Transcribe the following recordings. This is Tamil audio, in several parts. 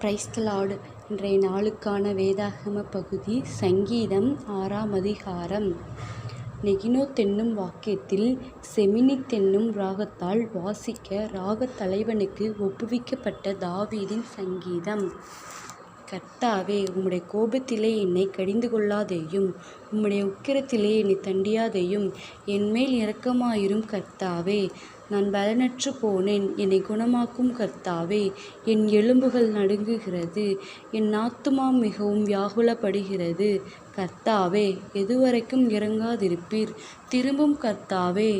Praise the Lord. இன்றைய நாளுக்கான வேதாகம பகுதி சங்கீதம் 6ஆம் அதிகாரம். நெகினோத் என்னும் வாக்கியத்தில் செமினித் என்னும் ராகத்தால் வாசிக்க ராகத் தலைவனுக்கு ஒப்புவிக்கப்பட்ட தாவீதின் சங்கீதம். கர்த்தாவே, உம்முடைய கோபத்திலே என்னை கடிந்து கொள்ளாதேயும், உம்முடைய உக்கிரத்திலே என்னை தண்டியாதேயும். என்மேல் இரக்கமாயிரும் கர்த்தாவே. நான் பலனற்று போனேன், என்னை குணமாக்கும் கர்த்தாவே. என் எலும்புகள் நடுங்குகிறது, என் ஆத்துமா மிகவும் வியாகுலப்படுகிறது. கர்த்தாவே, எதுவரைக்கும் இறங்காதிருப்பீர்? திரும்பும் கர்த்தாவே,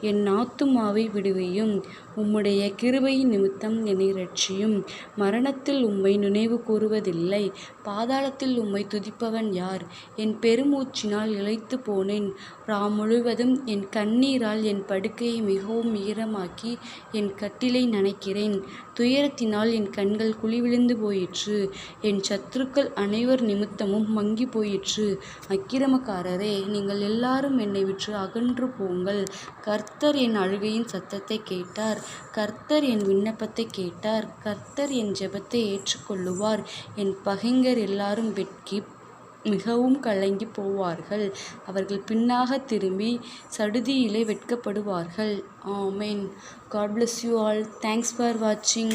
என் ஆத்துமாவை விடுவியும். உம்முடைய கிருபையின் நிமித்தம் என்னை இரட்சியும். மரணத்தில் உம்மை நினைவு கூறுவதில்லை, பாதாளத்தில் உம்மை துதிப்பவன் யார்? என் பெருமூச்சினால் இளைத்து போனேன், முழுவதும் என் கண்ணீரால் என் படுக்கையை மிகவும் ஈரமாக்கி என் கட்டிலை நனைக்கிறேன். துயரத்தினால் என் கண்கள் குழிவிழுந்து போயிற்று, என் சத்துருக்கள் அனைவர் நிமித்தமும் மங்கி போயிற்று. அக்கிரமக்காரரே, நீங்கள் எல்லாரும் என்னை விட்டு அகன்று போங்கள். கர்த்தர் என் அழுகையின் சத்தத்தை கேட்டார், கர்த்தர் என் விண்ணப்பத்தை கேட்டார். கர்த்தர் என் ஜெபத்தை ஏற்றுக்கொள்ளுவார். என் பகைஞர் எல்லாரும் வெட்கி மிகவும் கலங்கி போவார்கள். அவர்கள் பின்னாக திரும்பி சடுதியிலே வெட்கப்படுவார்கள். ஆமென். God bless you all. Thanks for watching.